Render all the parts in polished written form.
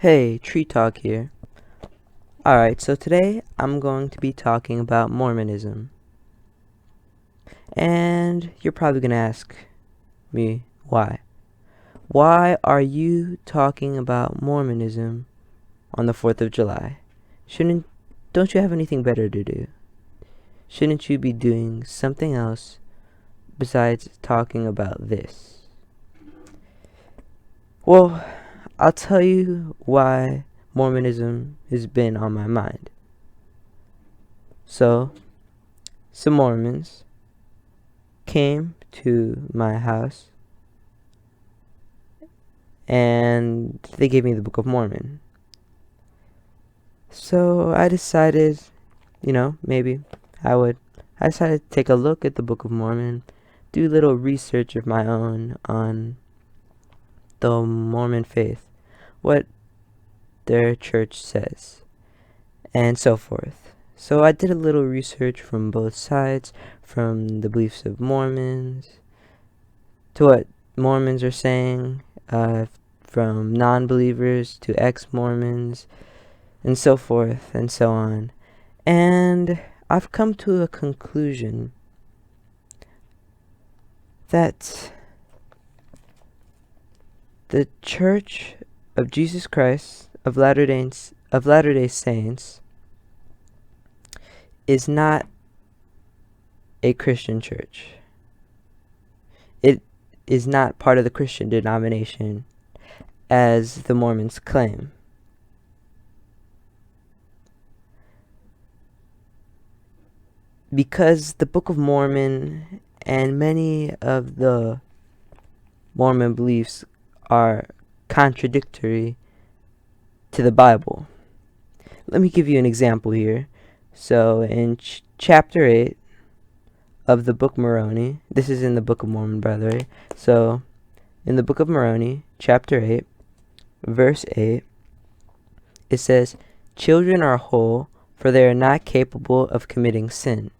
Hey, Tree Talk here. Alright, so today I'm going to be talking about Mormonism. And you're probably going to ask me why. Why are you talking about Mormonism on the 4th of July? Don't you have anything better to do? Shouldn't you be doing something else besides talking about this? Well, I'll tell you why Mormonism has been on my mind. So, some Mormons came to my house and they gave me the Book of Mormon. So I decided, maybe I decided to take a look at the Book of Mormon, do a little research of my own on the Mormon faith, what their church says, and so forth. So I did a little research from both sides, from the beliefs of Mormons to what Mormons are saying, from non-believers to ex-Mormons, and so forth and so on. And I've come to a conclusion that the Church of Jesus Christ of Latter-day Saints is not a Christian church. It is not part of the Christian denomination as the Mormons claim. Because the Book of Mormon and many of the Mormon beliefs are contradictory to the Bible. Let me give you an example here. So in chapter 8 of the Book Moroni, this is in the Book of Mormon, by the way. So in the Book of Moroni, chapter 8, verse 8, it says, "Children are whole, for they are not capable of committing sin."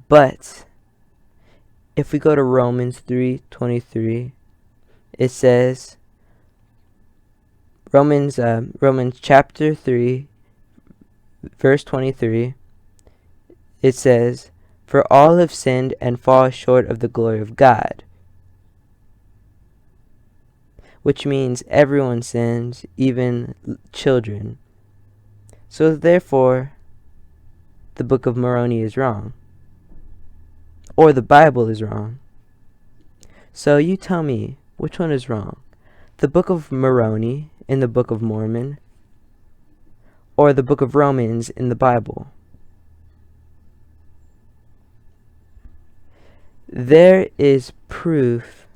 But if we go to Romans 3:23, it says, Romans chapter 3, verse 23, it says, "For all have sinned and fall short of the glory of God." Which means everyone sins, even children. So therefore, the Book of Moroni is wrong. Or the Bible is wrong. So you tell me, which one is wrong? The Book of Moroni in the Book of Mormon, or the Book of Romans in the Bible? There is proof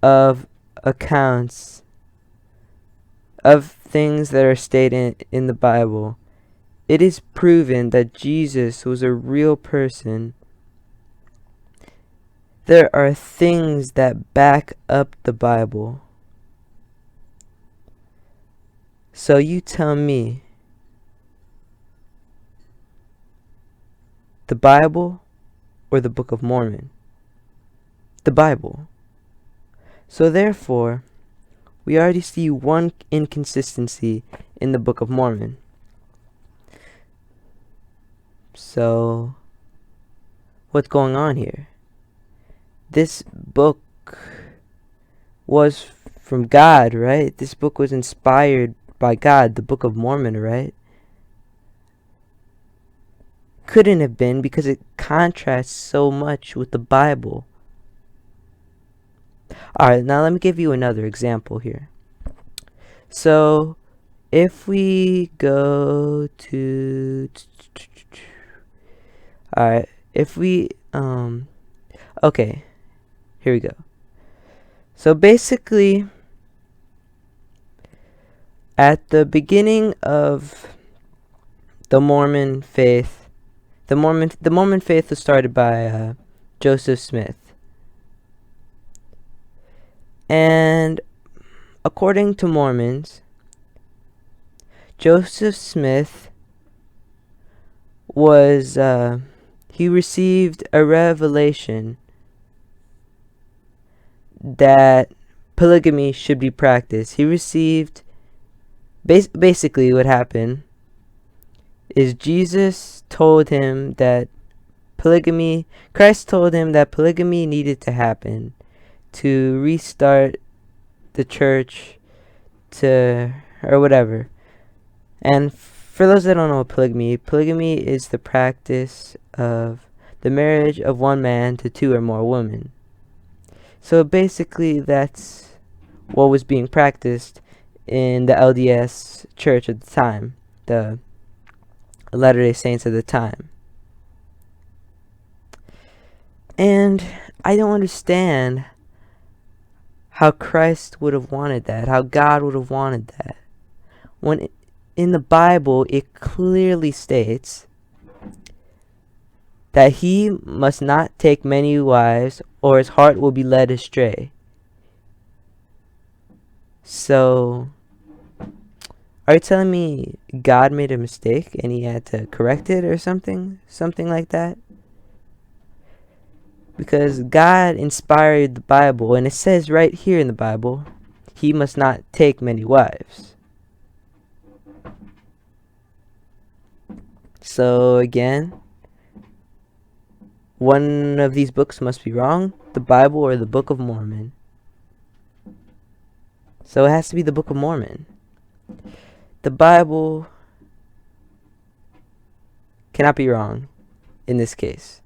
of accounts of things that are stated in the Bible. It is proven that Jesus was a real person. There are things that back up the Bible. So you tell me, the Bible or the Book of Mormon? The Bible. So therefore, we already see one inconsistency in the Book of Mormon. So, what's going on here? This book was from God, right? This book was inspired by God, the Book of Mormon, right? Couldn't have been, because it contrasts so much with the Bible. Alright, now let me give you another example here. So, if we go to... Alright, if we... Okay, here we go. So basically, at the beginning of the Mormon faith, the Mormon faith was started by Joseph Smith. And according to Mormons, Joseph Smith was, he received a revelation that polygamy should be practiced. He received, basically what happened is Jesus told him that Christ told him that polygamy needed to happen to restart the church or whatever. And for those that don't know what polygamy is the practice of the marriage of one man to two or more women. So basically that's what was being practiced in the LDS church at the time, the Latter-day Saints at the time. And I don't understand how Christ would have wanted that, how God would have wanted that, when in the Bible it clearly states that he must not take many wives or his heart will be led astray. So, are you telling me God made a mistake and he had to correct it or something? Something like that? Because God inspired the Bible, and it says right here in the Bible, he must not take many wives. So again, one of these books must be wrong, the Bible or the Book of Mormon. So it has to be the Book of Mormon. The Bible cannot be wrong in this case.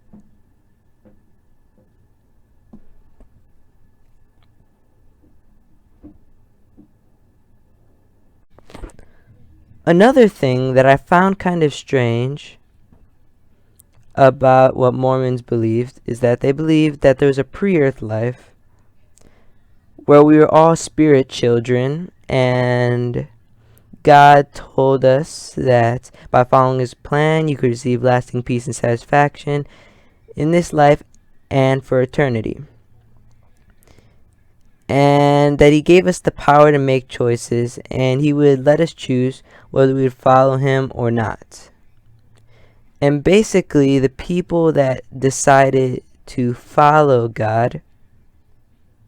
Another thing that I found kind of strange about what Mormons believed is that they believed that there was a pre-earth life where we were all spirit children, and God told us that by following his plan you could receive lasting peace and satisfaction in this life and for eternity. And that he gave us the power to make choices, and he would let us choose whether we would follow him or not. And basically, the people that decided to follow God,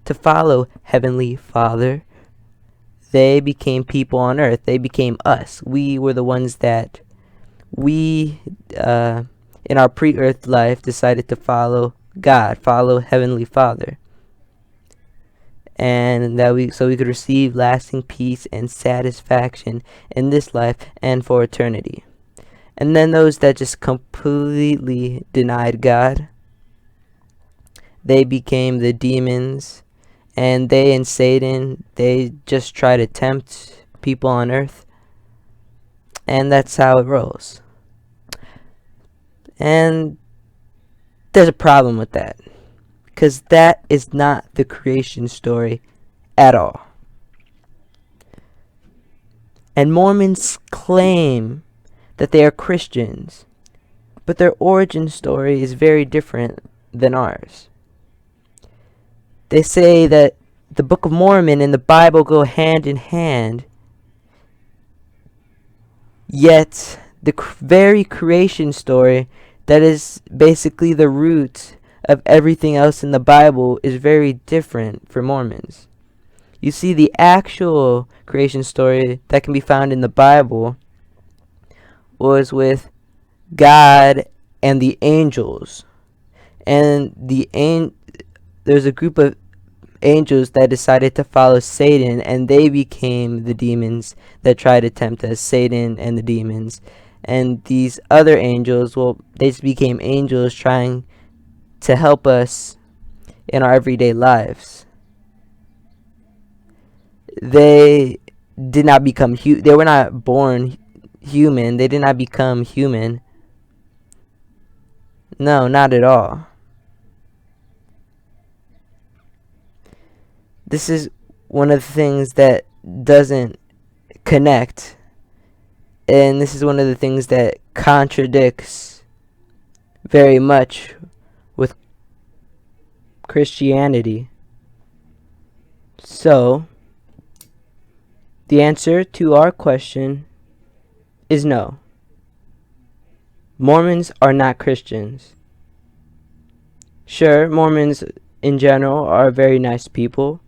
to follow Heavenly Father, they became people on earth. They became us. We were the ones that in our pre-earth life, decided to follow God, follow Heavenly Father. And that we could receive lasting peace and satisfaction in this life and for eternity. And then those that just completely denied God, they became the demons, and they and Satan, they just try to tempt people on earth, and that's how it rolls. And there's a problem with that, because that is not the creation story at all. And Mormons claim that they are Christians, but their origin story is very different than ours. They say that the Book of Mormon and the Bible go hand in hand, yet the very creation story that is basically the root of everything else in the Bible is very different for Mormons. You see, the actual creation story that can be found in the Bible was with God and the angels. And there's a group of angels that decided to follow Satan, and they became the demons that tried to tempt us, Satan and the demons. And these other angels, well, they just became angels trying to help us in our everyday lives. They did not become they were not born human. They did not become human. No, not at all. This is one of the things that doesn't connect, and this is one of the things that contradicts very much with Christianity. So, the answer to our question is no. Mormons are not Christians. Sure, Mormons in general are very nice people,